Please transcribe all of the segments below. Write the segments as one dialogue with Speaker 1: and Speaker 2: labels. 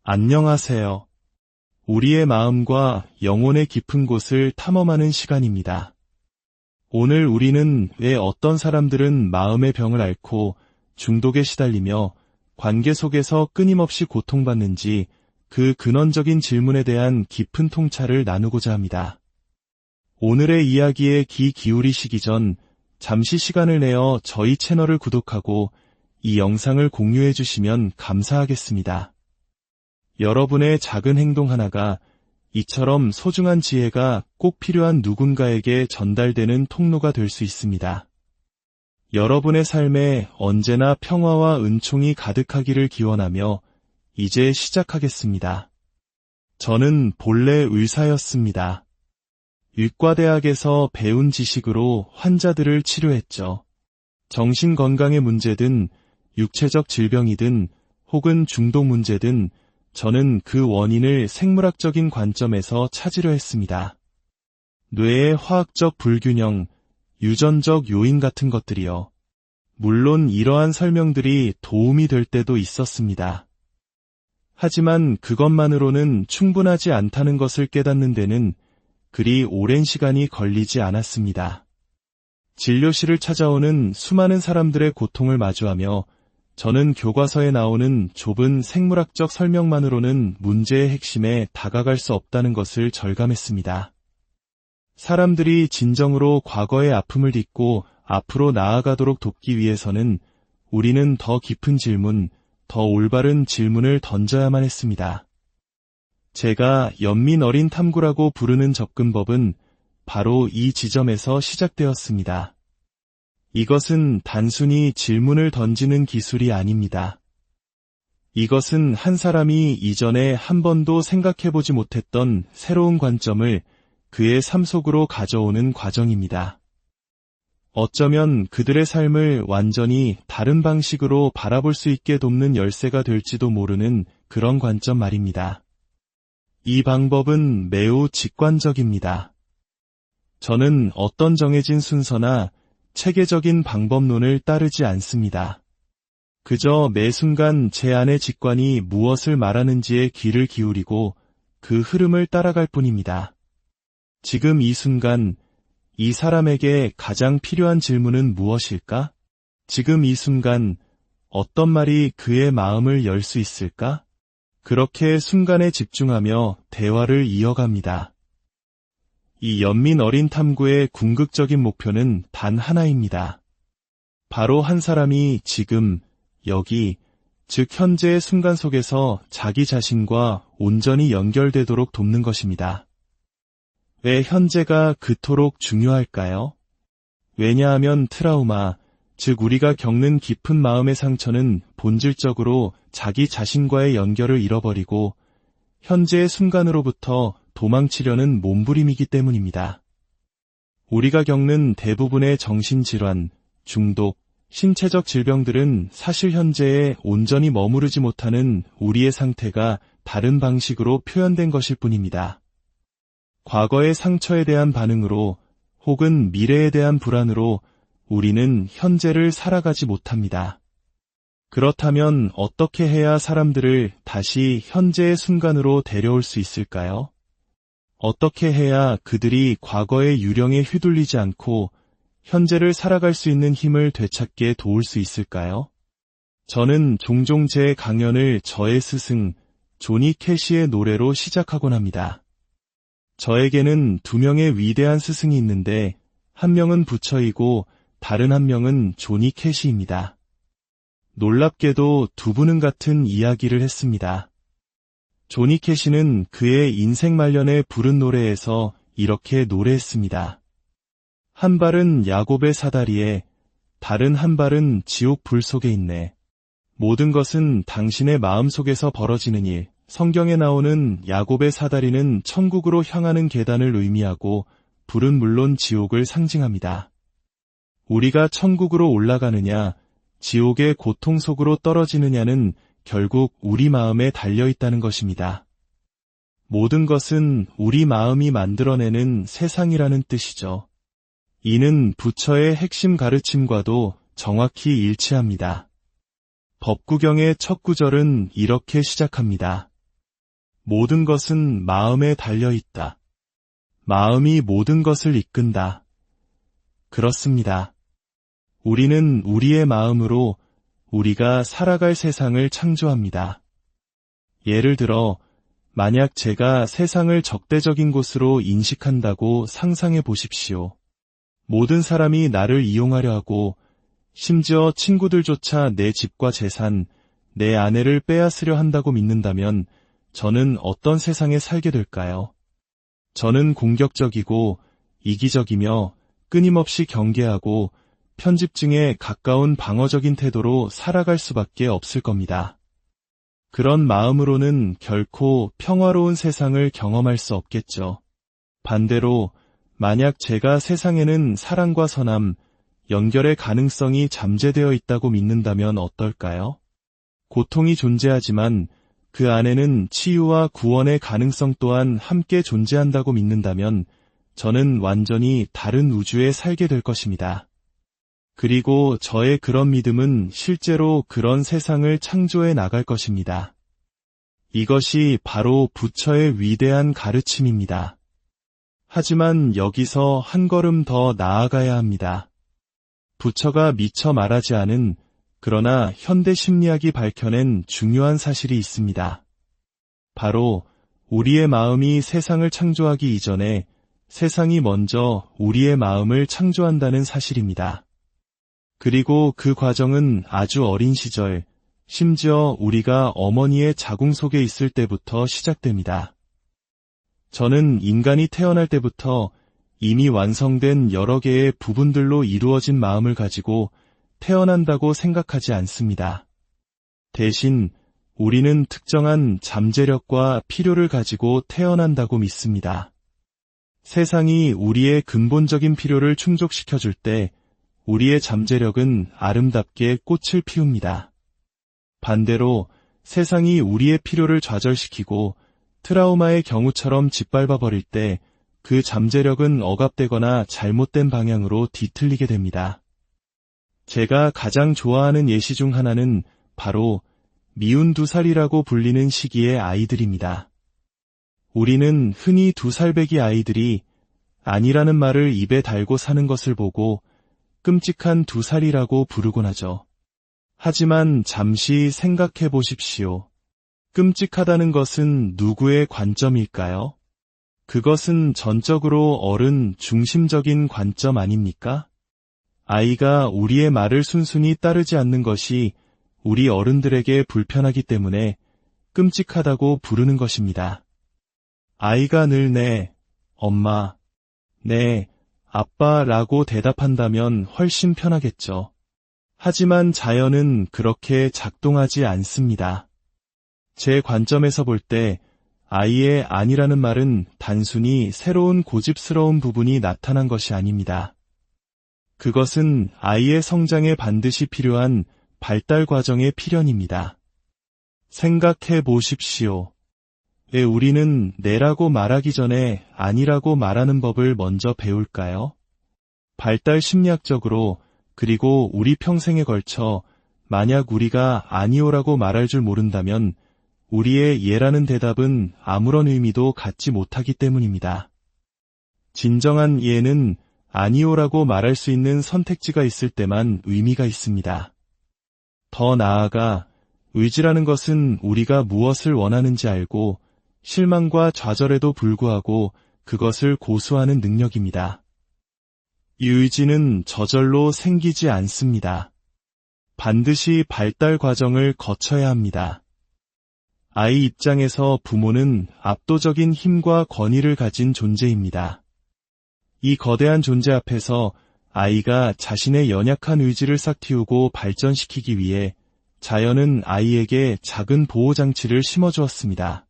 Speaker 1: 안녕하세요. 우리의 마음과 영혼의 깊은 곳을 탐험하는 시간입니다. 오늘 우리는 왜 어떤 사람들은 마음의 병을 앓고 중독에 시달리며 관계 속에서 끊임없이 고통받는지 그 근원적인 질문에 대한 깊은 통찰을 나누고자 합니다. 오늘의 이야기에 귀 기울이시기 전 잠시 시간을 내어 저희 채널을 구독하고 이 영상을 공유해 주시면 감사하겠습니다. 여러분의 작은 행동 하나가 이처럼 소중한 지혜가 꼭 필요한 누군가에게 전달되는 통로가 될 수 있습니다. 여러분의 삶에 언제나 평화와 은총이 가득하기를 기원하며 이제 시작하겠습니다. 저는 본래 의사였습니다. 의과대학에서 배운 지식으로 환자들을 치료했죠. 정신건강의 문제든 육체적 질병이든 혹은 중독 문제든 저는 그 원인을 생물학적인 관점에서 찾으려 했습니다. 뇌의 화학적 불균형, 유전적 요인 같은 것들이요. 물론 이러한 설명들이 도움이 될 때도 있었습니다. 하지만 그것만으로는 충분하지 않다는 것을 깨닫는 데는 그리 오랜 시간이 걸리지 않았습니다. 진료실을 찾아오는 수많은 사람들의 고통을 마주하며 저는 교과서에 나오는 좁은 생물학적 설명만으로는 문제의 핵심에 다가갈 수 없다는 것을 절감했습니다. 사람들이 진정으로 과거의 아픔을 딛고 앞으로 나아가도록 돕기 위해서는 우리는 더 깊은 질문, 더 올바른 질문을 던져야만 했습니다. 제가 연민 어린 탐구라고 부르는 접근법은 바로 이 지점에서 시작되었습니다. 이것은 단순히 질문을 던지는 기술이 아닙니다. 이것은 한 사람이 이전에 한 번도 생각해보지 못했던 새로운 관점을 그의 삶 속으로 가져오는 과정입니다. 어쩌면 그들의 삶을 완전히 다른 방식으로 바라볼 수 있게 돕는 열쇠가 될지도 모르는 그런 관점 말입니다. 이 방법은 매우 직관적입니다. 저는 어떤 정해진 순서나 체계적인 방법론을 따르지 않습니다. 그저 매 순간 제 안의 직관이 무엇을 말하는지에 귀를 기울이고 그 흐름을 따라갈 뿐입니다. 지금 이 순간 이 사람에게 가장 필요한 질문은 무엇일까? 지금 이 순간 어떤 말이 그의 마음을 열 수 있을까? 그렇게 순간에 집중하며 대화를 이어갑니다. 이 연민 어린 탐구의 궁극적인 목표는 단 하나입니다. 바로 한 사람이 지금, 여기, 즉 현재의 순간 속에서 자기 자신과 온전히 연결되도록 돕는 것입니다. 왜 현재가 그토록 중요할까요? 왜냐하면 트라우마, 즉 우리가 겪는 깊은 마음의 상처는 본질적으로 자기 자신과의 연결을 잃어버리고 현재의 순간으로부터 도망치려는 몸부림이기 때문입니다. 우리가 겪는 대부분의 정신질환, 중독, 신체적 질병들은 사실 현재에 온전히 머무르지 못하는 우리의 상태가 다른 방식으로 표현된 것일 뿐입니다. 과거의 상처에 대한 반응으로 혹은 미래에 대한 불안으로 우리는 현재를 살아가지 못합니다. 그렇다면 어떻게 해야 사람들을 다시 현재의 순간으로 데려올 수 있을까요? 어떻게 해야 그들이 과거의 유령에 휘둘리지 않고 현재를 살아갈 수 있는 힘을 되찾게 도울 수 있을까요? 저는 종종 제 강연을 저의 스승 조니 캐시의 노래로 시작하곤 합니다. 저에게는 두 명의 위대한 스승이 있는데 한 명은 부처이고 다른 한 명은 조니 캐시입니다. 놀랍게도 두 분은 같은 이야기를 했습니다. 조니 캐시는 그의 인생 말년에 부른 노래에서 이렇게 노래했습니다. 한 발은 야곱의 사다리에 다른 한 발은 지옥 불 속에 있네. 모든 것은 당신의 마음 속에서 벌어지는 일. 성경에 나오는 야곱의 사다리는 천국으로 향하는 계단을 의미하고 불은 물론 지옥을 상징합니다. 우리가 천국으로 올라가느냐, 지옥의 고통 속으로 떨어지느냐는 결국 우리 마음에 달려있다는 것입니다. 모든 것은 우리 마음이 만들어내는 세상이라는 뜻이죠. 이는 부처의 핵심 가르침과도 정확히 일치합니다. 법구경의 첫 구절은 이렇게 시작합니다. 모든 것은 마음에 달려 있다. 마음이 모든 것을 이끈다. 그렇습니다. 우리는 우리의 마음으로 우리가 살아갈 세상을 창조합니다. 예를 들어, 만약 제가 세상을 적대적인 곳으로 인식한다고 상상해 보십시오. 모든 사람이 나를 이용하려 하고, 심지어 친구들조차 내 집과 재산, 내 아내를 빼앗으려 한다고 믿는다면 저는 어떤 세상에 살게 될까요? 저는 공격적이고 이기적이며 끊임없이 경계하고 편집증에 가까운 방어적인 태도로 살아갈 수밖에 없을 겁니다. 그런 마음으로는 결코 평화로운 세상을 경험할 수 없겠죠. 반대로 만약 제가 세상에는 사랑과 선함, 연결의 가능성이 잠재되어 있다고 믿는다면 어떨까요? 고통이 존재하지만 그 안에는 치유와 구원의 가능성 또한 함께 존재한다고 믿는다면 저는 완전히 다른 우주에 살게 될 것입니다. 그리고 저의 그런 믿음은 실제로 그런 세상을 창조해 나갈 것입니다. 이것이 바로 부처의 위대한 가르침입니다. 하지만 여기서 한 걸음 더 나아가야 합니다. 부처가 미처 말하지 않은 그러나 현대 심리학이 밝혀낸 중요한 사실이 있습니다. 바로 우리의 마음이 세상을 창조하기 이전에 세상이 먼저 우리의 마음을 창조한다는 사실입니다. 그리고 그 과정은 아주 어린 시절, 심지어 우리가 어머니의 자궁 속에 있을 때부터 시작됩니다. 저는 인간이 태어날 때부터 이미 완성된 여러 개의 부분들로 이루어진 마음을 가지고 태어난다고 생각하지 않습니다. 대신 우리는 특정한 잠재력과 필요를 가지고 태어난다고 믿습니다. 세상이 우리의 근본적인 필요를 충족시켜줄 때 우리의 잠재력은 아름답게 꽃을 피웁니다. 반대로 세상이 우리의 필요를 좌절시키고 트라우마의 경우처럼 짓밟아 버릴 때 그 잠재력은 억압되거나 잘못된 방향으로 뒤틀리게 됩니다. 제가 가장 좋아하는 예시 중 하나는 바로 미운 2살이라고 불리는 시기의 아이들입니다. 우리는 흔히 2살배기 아이들이 아니라는 말을 입에 달고 사는 것을 보고 끔찍한 2살이라고 부르곤 하죠. 하지만 잠시 생각해 보십시오. 끔찍하다는 것은 누구의 관점일까요? 그것은 전적으로 어른 중심적인 관점 아닙니까? 아이가 우리의 말을 순순히 따르지 않는 것이 우리 어른들에게 불편하기 때문에 끔찍하다고 부르는 것입니다. 아이가 늘 네, 엄마, 네, 아빠라고 대답한다면 훨씬 편하겠죠. 하지만 자연은 그렇게 작동하지 않습니다. 제 관점에서 볼 때 아이의 아니라는 말은 단순히 새로운 고집스러운 부분이 나타난 것이 아닙니다. 그것은 아이의 성장에 반드시 필요한 발달 과정의 필연입니다. 생각해 보십시오. 왜 우리는 네라고 말하기 전에 아니라고 말하는 법을 먼저 배울까요? 발달 심리학적으로 그리고 우리 평생에 걸쳐 만약 우리가 아니오라고 말할 줄 모른다면 우리의 예라는 대답은 아무런 의미도 갖지 못하기 때문입니다. 진정한 예는 아니오라고 말할 수 있는 선택지가 있을 때만 의미가 있습니다. 더 나아가 의지라는 것은 우리가 무엇을 원하는지 알고 실망과 좌절에도 불구하고 그것을 고수하는 능력입니다. 이 의지는 저절로 생기지 않습니다. 반드시 발달 과정을 거쳐야 합니다. 아이 입장에서 부모는 압도적인 힘과 권위를 가진 존재입니다. 이 거대한 존재 앞에서 아이가 자신의 연약한 의지를 싹 틔우고 발전시키기 위해 자연은 아이에게 작은 보호장치를 심어주었습니다.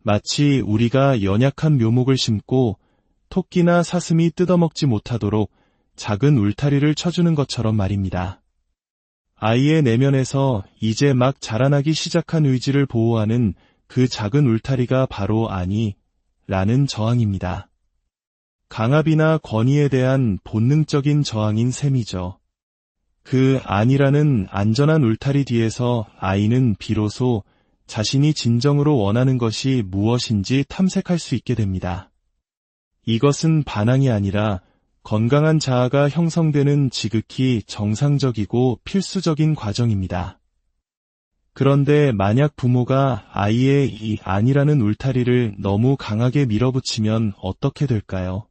Speaker 1: 마치 우리가 연약한 묘목을 심고 토끼나 사슴이 뜯어먹지 못하도록 작은 울타리를 쳐주는 것처럼 말입니다. 아이의 내면에서 이제 막 자라나기 시작한 의지를 보호하는 그 작은 울타리가 바로 아니라는 저항입니다. 강압이나 권위에 대한 본능적인 저항인 셈이죠. 그 아니라는 안전한 울타리 뒤에서 아이는 비로소 자신이 진정으로 원하는 것이 무엇인지 탐색할 수 있게 됩니다. 이것은 반항이 아니라 건강한 자아가 형성되는 지극히 정상적이고 필수적인 과정입니다. 그런데 만약 부모가 아이의 이 아니라는 울타리를 너무 강하게 밀어붙이면 어떻게 될까요?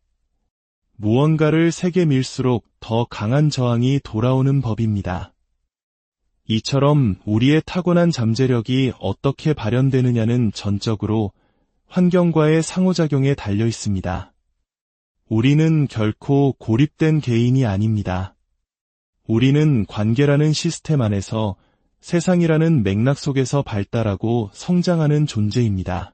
Speaker 1: 무언가를 세게 밀수록 더 강한 저항이 돌아오는 법입니다. 이처럼 우리의 타고난 잠재력이 어떻게 발현되느냐는 전적으로 환경과의 상호작용에 달려 있습니다. 우리는 결코 고립된 개인이 아닙니다. 우리는 관계라는 시스템 안에서 세상이라는 맥락 속에서 발달하고 성장하는 존재입니다.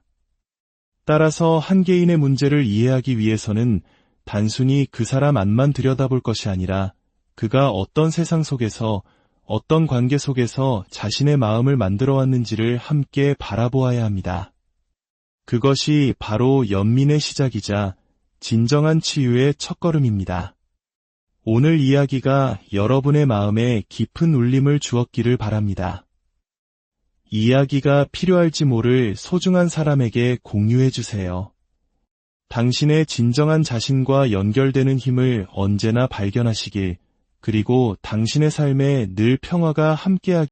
Speaker 1: 따라서 한 개인의 문제를 이해하기 위해서는 단순히 그 사람 안만 들여다볼 것이 아니라 그가 어떤 세상 속에서 어떤 관계 속에서 자신의 마음을 만들어 왔는지를 함께 바라보아야 합니다. 그것이 바로 연민의 시작이자 진정한 치유의 첫걸음입니다. 오늘 이야기가 여러분의 마음에 깊은 울림을 주었기를 바랍니다. 이야기가 필요할지 모를 소중한 사람에게 공유해 주세요. 당신의 진정한 자신과 연결되는 힘을 언제나 발견하시길, 그리고 당신의 삶에 늘 평화가 함께하길